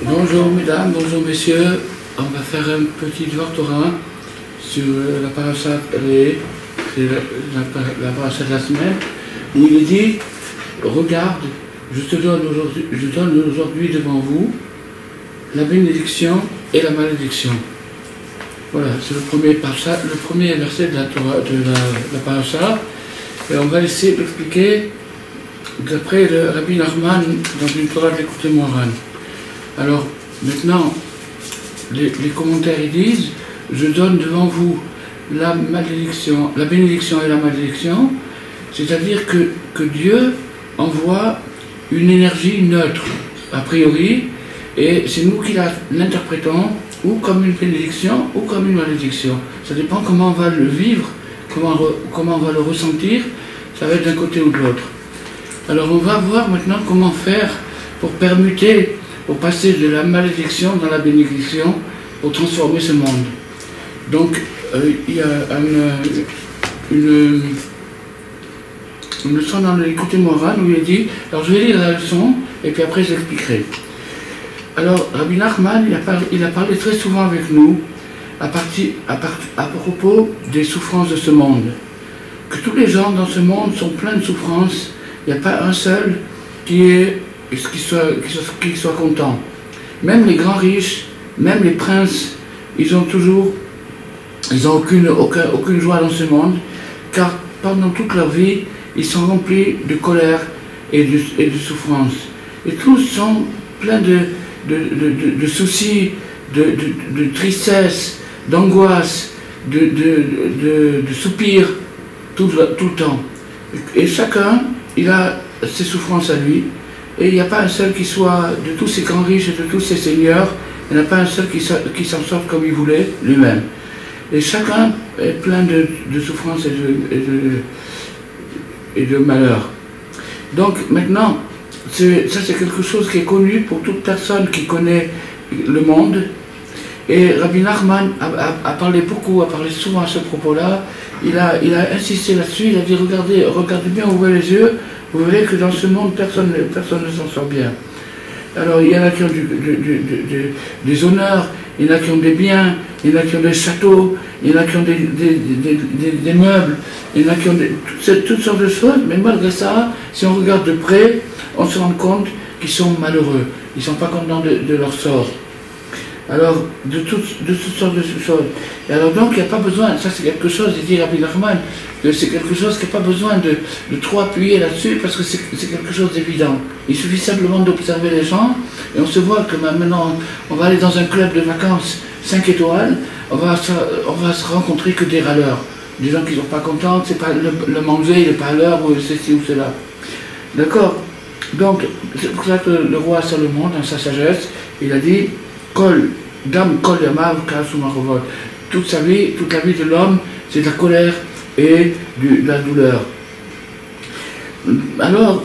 Bonjour mesdames, bonjour messieurs. On va faire un petit Dvar Torah sur la parasha Ré, c'est la parasha de la semaine, où il est dit, regarde, je donne aujourd'hui devant vous la bénédiction et la malédiction. Voilà, c'est le premier verset de la Torah, de la parasha, et on va essayer d'expliquer d'après le Rabbi Nachman dans une Torah de l'Écoute Moharan. Alors, maintenant, les commentaires ils disent, je donne devant vous la bénédiction et la malédiction, c'est-à-dire que Dieu envoie une énergie neutre, a priori, et c'est nous qui l'interprétons ou comme une bénédiction ou comme une malédiction. Ça dépend comment on va le vivre, comment on va le ressentir, ça va être d'un côté ou de l'autre. Alors on va voir maintenant comment faire pour permuter, pour passer de la malédiction dans la bénédiction, pour transformer ce monde. Donc il y a une leçon dans l'Écoute Moharan où il dit, alors je vais lire la leçon et puis après j'expliquerai. Alors Rabbi Nachman il a parlé très souvent avec nous à propos des souffrances de ce monde. Que tous les gens dans ce monde sont pleins de souffrances, il n'y a pas un seul qui soit content. Même les grands riches, même les princes, ils n'ont aucune joie dans ce monde, car pendant toute leur vie, ils sont remplis de colère et de souffrance. Et tous sont pleins de soucis, de tristesse, d'angoisse, de soupirs tout le temps. Et chacun, il a ses souffrances à lui, et il n'y a pas un seul qui soit, de tous ces grands riches et de tous ces seigneurs, il n'y en a pas un seul qui s'en sorte comme il voulait lui-même. Et chacun est plein de souffrances et de malheur. Donc maintenant, ça c'est quelque chose qui est connu pour toute personne qui connaît le monde. Et Rabbi Nachman a parlé souvent à ce propos-là. Il a insisté là-dessus, il a dit regardez bien, ouvrez les yeux, vous verrez que dans ce monde, personne ne s'en sort bien. Alors il y en a qui ont des honneurs, il y en a qui ont des biens, il y en a qui ont des châteaux, il y en a qui ont des meubles, il y en a qui ont toutes sortes de choses, mais malgré ça, si on regarde de près, on se rend compte qu'ils sont malheureux, ils ne sont pas contents de leur sort. Alors, de toutes sortes de choses. Et alors donc, il n'y a pas besoin, ça c'est quelque chose, il dit Rabbi Nachman, que c'est quelque chose qui n'a pas besoin de trop appuyer là-dessus, parce que c'est quelque chose d'évident. Il suffit simplement d'observer les gens, et on se voit que maintenant, on va aller dans un club de vacances 5 étoiles, on va se rencontrer que des râleurs, des gens qui ne sont pas contents, c'est pas le manger, il n'est pas à l'heure, ou ceci ou cela. D'accord? Donc, c'est pour ça que le roi Salomon, dans sa sagesse, il a dit, toute la vie de l'homme, c'est de la colère et de la douleur. Alors,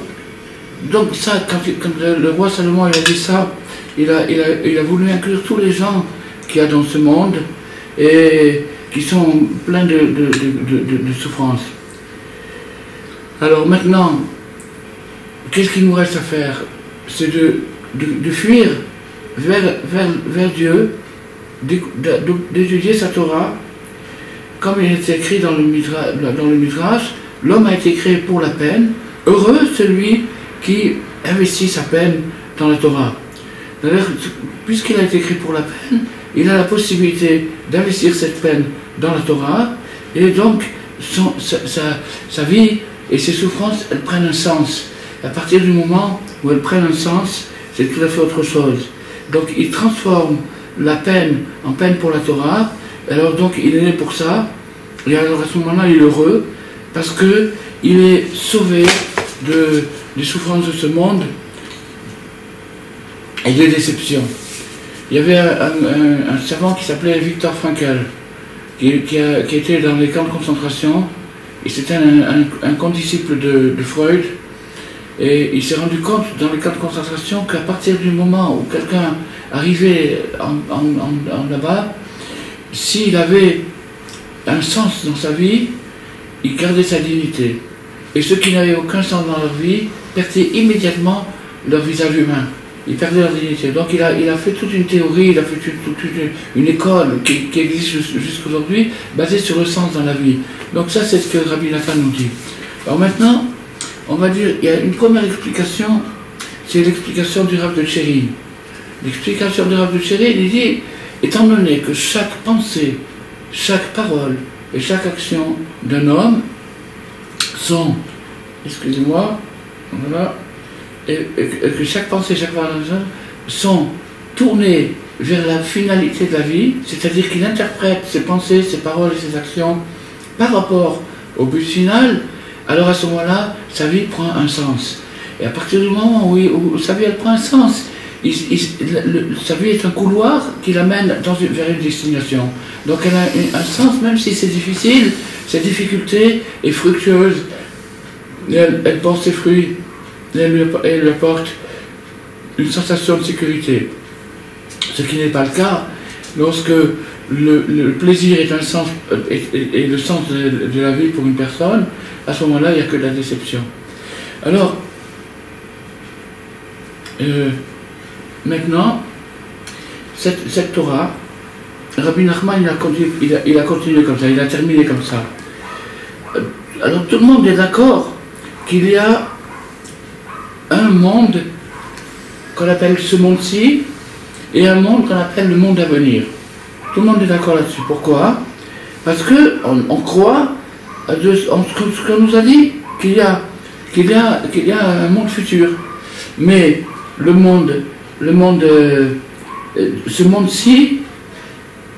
donc ça, quand le roi Salomon il a dit ça, il a voulu inclure tous les gens qu'il y a dans ce monde et qui sont pleins de souffrance. Alors maintenant, qu'est-ce qu'il nous reste à faire? C'est de fuir vers Dieu, d'étudier sa Torah, comme il est écrit dans le Midrash, l'homme a été créé pour la peine, heureux celui qui investit sa peine dans la Torah. D'ailleurs, puisqu'il a été créé pour la peine, il a la possibilité d'investir cette peine dans la Torah, et donc sa vie et ses souffrances, elles prennent un sens. À partir du moment où elles prennent un sens, c'est tout à fait autre chose. Donc il transforme la peine en peine pour la Torah, alors donc il est né pour ça, et alors à ce moment-là il est heureux, parce qu'il est sauvé des souffrances de ce monde et des déceptions. Il y avait un savant qui s'appelait Viktor Frankl, qui était dans les camps de concentration, et c'était un condisciple de Freud. Et il s'est rendu compte dans les camps de concentration qu'à partir du moment où quelqu'un arrivait en là-bas, s'il avait un sens dans sa vie, il gardait sa dignité. Et ceux qui n'avaient aucun sens dans leur vie perdaient immédiatement leur visage humain. ils perdaient leur dignité. Donc il a fait toute une théorie, il a fait toute une école qui existe jusqu'à aujourd'hui, basée sur le sens dans la vie. Donc ça, c'est ce que Rabbi Nathan nous dit. Alors maintenant, on va dire, il y a une première explication, c'est l'explication du Rav de Chéry. L'explication du Rav de Chéry, il dit, étant donné que chaque pensée, chaque parole et chaque action d'un homme sont, excusez-moi, voilà, et que chaque pensée, chaque parole d'un homme sont tournées vers la finalité de la vie, c'est-à-dire qu'il interprète ses pensées, ses paroles et ses actions par rapport au but final, alors à ce moment-là, sa vie prend un sens. Et à partir du moment où sa vie elle prend un sens, sa vie est un couloir qui l'amène vers une destination. Donc elle a un sens, même si c'est difficile, cette difficulté est fructueuse, elle porte ses fruits, elle lui apporte une sensation de sécurité. Ce qui n'est pas le cas lorsque le plaisir est un sens, et le sens de la vie pour une personne, à ce moment-là, il n'y a que de la déception. Alors, maintenant, cette Torah, Rabbi Nachman, il a continué comme ça, il a terminé comme ça. Alors tout le monde est d'accord qu'il y a un monde qu'on appelle ce monde-ci et un monde qu'on appelle le monde à venir. Tout le monde est d'accord là-dessus. Pourquoi? Parce qu'on croit en ce qu'on nous a dit, qu'il y a un monde futur. Mais ce monde-ci,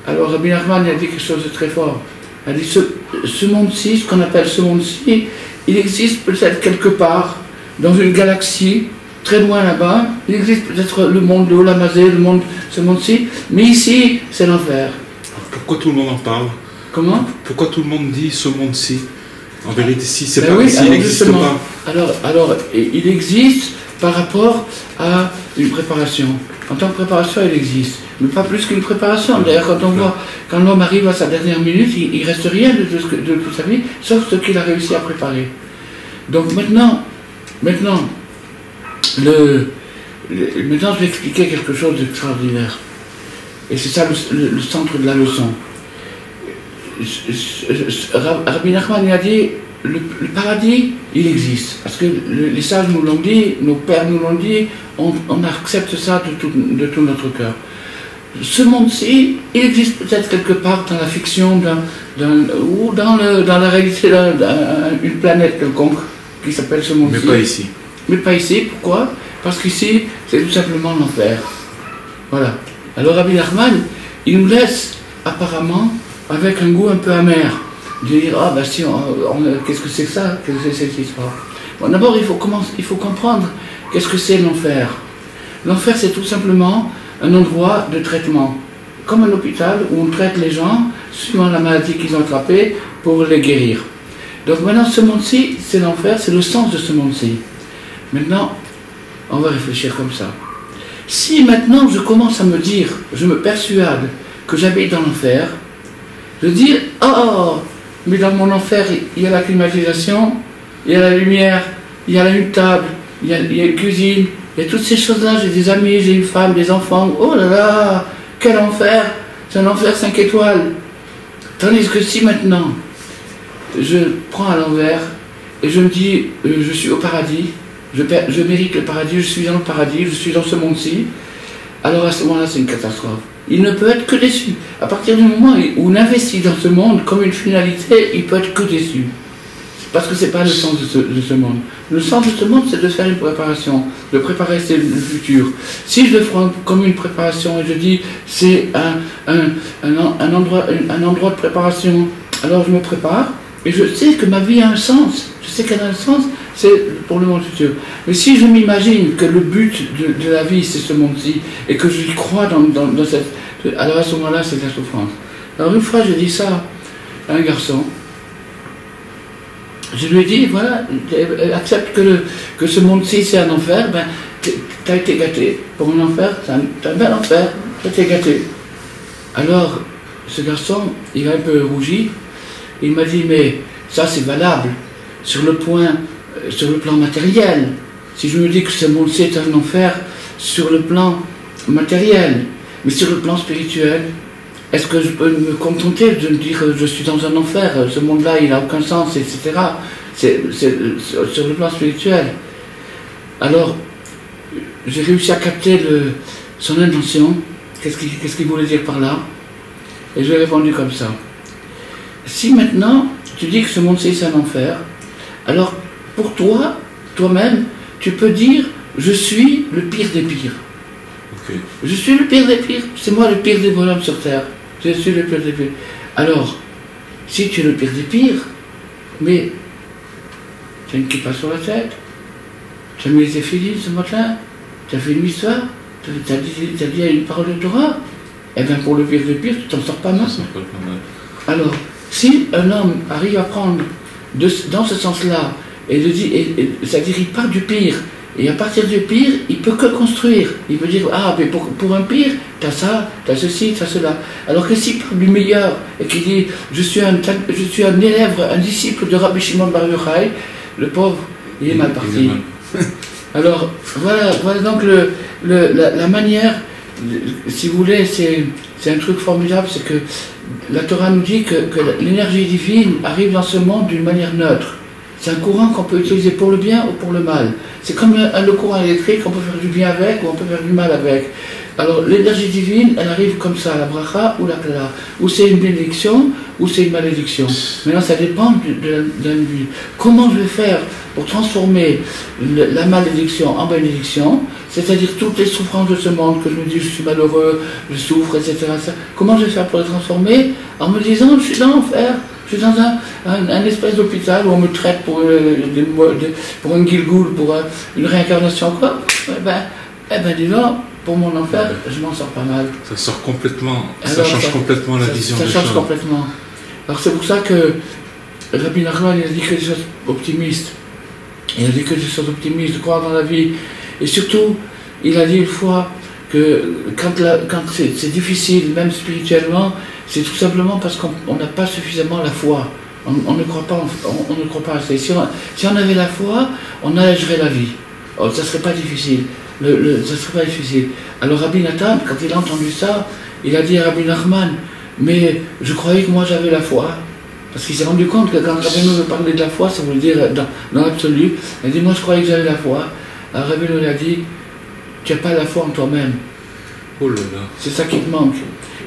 alors Rabbi Nachman a dit quelque chose de très fort. Il a dit ce monde-ci, ce qu'on appelle ce monde-ci, il existe peut-être quelque part dans une galaxie, très loin là-bas, il existe peut-être le monde de Olamazé, ce monde-ci, mais ici, c'est l'enfer. Pourquoi tout le monde en parle? Comment? Pourquoi tout le monde dit ce monde-ci? En vérité, si c'est Ben pas oui, ici, il n'existe pas. Alors, il existe par rapport à une préparation. En tant que préparation, il existe. Mais pas plus qu'une préparation. D'ailleurs, quand on voit, quand l'homme arrive à sa dernière minute, il ne reste rien de toute sa vie, sauf ce qu'il a réussi à préparer. Donc maintenant, je vais expliquer quelque chose d'extraordinaire. Et c'est ça le centre de la leçon. Rabbi Nachman a dit, le paradis, il existe. Parce que les sages nous l'ont dit, nos pères nous l'ont dit, on accepte ça de tout notre cœur. Ce monde-ci, il existe peut-être quelque part dans la fiction ou dans la réalité d'une planète quelconque qui s'appelle ce monde-ci. Mais pas ici. Mais pas ici, pourquoi? Parce qu'ici, c'est tout simplement l'enfer. Voilà. Alors Rabbi Nachman, il nous laisse apparemment avec un goût un peu amer, de dire, ah ben si, qu'est-ce que c'est que ça? Qu'est-ce que c'est cette histoire? Bon, d'abord, il faut comprendre qu'est-ce que c'est l'enfer. L'enfer, c'est tout simplement un endroit de traitement, comme un hôpital où on traite les gens suivant la maladie qu'ils ont attrapée pour les guérir. Donc maintenant, ce monde-ci, c'est l'enfer, c'est le sens de ce monde-ci. Maintenant, on va réfléchir comme ça. Si maintenant je commence à me dire, je me persuade que j'habite dans l'enfer, je dis, oh, mais dans mon enfer, il y a la climatisation, il y a la lumière, il y a une table, il y a une cuisine, il y a toutes ces choses-là, j'ai des amis, j'ai une femme, des enfants, oh là là, quel enfer, c'est un enfer 5 étoiles. Tandis que si maintenant, je prends à l'envers et je me dis, je suis au paradis, je mérite le paradis, je suis dans le paradis, je suis dans ce monde-ci, alors à ce moment-là, c'est une catastrophe. Il ne peut être que déçu. À partir du moment où on investit dans ce monde comme une finalité, il peut être que déçu. Parce que ce n'est pas le sens de ce monde. Le sens de ce monde, c'est de faire une préparation, de préparer le futur. Si je le prends comme une préparation et je dis c'est un endroit de préparation, alors je me prépare et je sais que ma vie a un sens. Je sais qu'elle a un sens, c'est pour le monde futur. Mais si je m'imagine que le but de la vie, c'est ce monde-ci, et que j'y crois dans cette... Alors à ce moment-là, c'est la souffrance. Alors une fois, j'ai dit ça à un garçon. Je lui ai dit, voilà, accepte que ce monde-ci, c'est un enfer, ben, tu as été gâté. Pour un enfer, c'est un bel enfer, tu as été gâté. Alors, ce garçon, il a un peu rougi, il m'a dit, mais ça, c'est valable sur le plan matériel. Si je me dis que ce monde-ci est un enfer, sur le plan matériel, mais sur le plan spirituel, est-ce que je peux me contenter de me dire je suis dans un enfer, ce monde-là il n'a aucun sens, etc. C'est sur le plan spirituel. Alors, j'ai réussi à capter son intention, qu'est-ce qu'il voulait dire par là, et je lui ai répondu comme ça. Si maintenant, tu dis que ce monde-ci c'est un enfer, alors pour toi, toi-même, tu peux dire je suis le pire des pires. Okay. Je suis le pire des pires, c'est moi le pire des bonhommes sur terre. Je suis le pire des pires. Alors, si tu es le pire des pires, mais tu as une kippa sur la tête, tu as mis les effilines ce matin, tu as fait une histoire, tu as dit une parole de Torah, eh bien pour le pire des pires, tu t'en sors pas mal. Alors, si un homme arrive à prendre dans ce sens-là, c'est-à-dire il part du pire, et à partir du pire, il ne peut que construire. Il peut dire, ah, mais pour un pire, tu as ça, tu as ceci, tu as cela. Alors que s'il part du meilleur, et qu'il dit, je suis un élève, un disciple de Rabbi Shimon Bar Yochai, le pauvre, il est mal parti. Alors, voilà donc la manière, si vous voulez, c'est un truc formidable, c'est que la Torah nous dit que l'énergie divine arrive dans ce monde d'une manière neutre. C'est un courant qu'on peut utiliser pour le bien ou pour le mal. C'est comme le courant électrique, on peut faire du bien avec ou on peut faire du mal avec. Alors l'énergie divine, elle arrive comme ça, la bracha ou la kala. Ou c'est une bénédiction ou c'est une malédiction. Maintenant ça dépend de l'individu. Comment je vais faire pour transformer la malédiction en bénédiction, c'est-à-dire toutes les souffrances de ce monde, que je me dis je suis malheureux, je souffre, etc. Comment je vais faire pour les transformer? En me disant je suis dans l'enfer. Je suis dans un espèce d'hôpital où on me traite pour un gilgoul, pour une réincarnation, quoi. Eh ben, dis donc, pour mon enfer, je m'en sors pas mal. Ça sort complètement, ça change complètement la vision des choses. Ça change complètement. Alors c'est pour ça que Rabbi Nachman, il a dit que des choses optimistes. Il a dit que des choses optimistes, de croire dans la vie. Et surtout, il a dit une fois que quand c'est difficile, même spirituellement, c'est tout simplement parce qu'on n'a pas suffisamment la foi. On ne croit pas assez. Si on avait la foi, on allégerait la vie. Oh, ça ne serait pas difficile. Ça serait pas difficile. Alors Rabbi Nathan, quand il a entendu ça, il a dit à Rabbi Nachman, mais je croyais que moi j'avais la foi. Parce qu'il s'est rendu compte que quand Rabbi nous parlait de la foi, ça voulait dire dans l'absolu. Il a dit, moi je croyais que j'avais la foi. Alors Rabbi nous a dit, tu n'as pas la foi en toi-même. Oh là là. C'est ça qui te manque.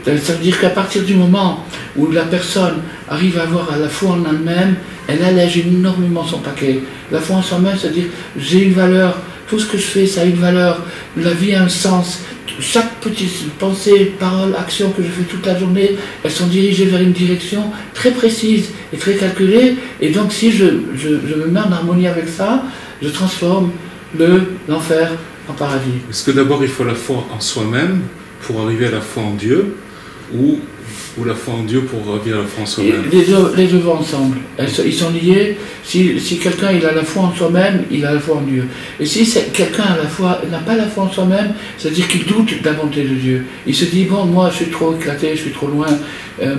Ça veut dire qu'à partir du moment où la personne arrive à avoir la foi en elle-même, elle allège énormément son paquet. La foi en soi-même, c'est-à-dire j'ai une valeur, tout ce que je fais, ça a une valeur, la vie a un sens. Chaque petite pensée, parole, action que je fais toute la journée, elles sont dirigées vers une direction très précise et très calculée. Et donc si je me mets en harmonie avec ça, je transforme l'enfer en paradis. Est-ce que d'abord il faut la foi en soi-même pour arriver à la foi en Dieu, ou la foi en Dieu pour arriver à la foi en soi-même? Les deux vont ensemble. Ils sont liés. Si quelqu'un il a la foi en soi-même, il a la foi en Dieu. Et si quelqu'un n'a pas la foi en soi-même, c'est-à-dire qu'il doute de la bonté de Dieu. Il se dit, bon, moi je suis trop éclaté, je suis trop loin,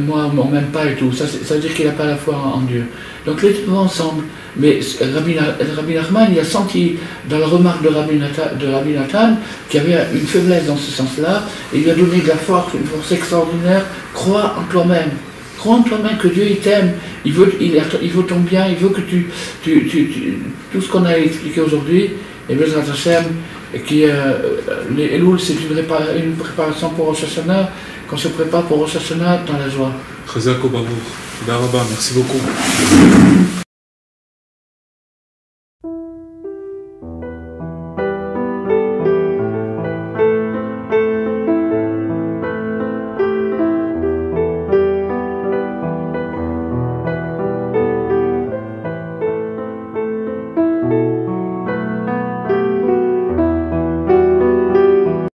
moi on m'aime pas et tout. Ça veut dire qu'il n'a pas la foi en Dieu. Donc les deux vont ensemble. Mais Rabbi Nachman, il a senti dans la remarque de Rabbi Nathan qu'il y avait une faiblesse dans ce sens-là, et il lui a donné de la force, une force extraordinaire. Crois en toi-même. Crois en toi-même que Dieu il t'aime, il veut ton bien, il veut que tout ce qu'on a expliqué aujourd'hui, et Bezrat Hashem, les Elul, c'est une préparation pour Rosh Hashanah, qu'on se prépare pour Rosh Hashanah dans la joie. Chazak Obaruch. Merci beaucoup.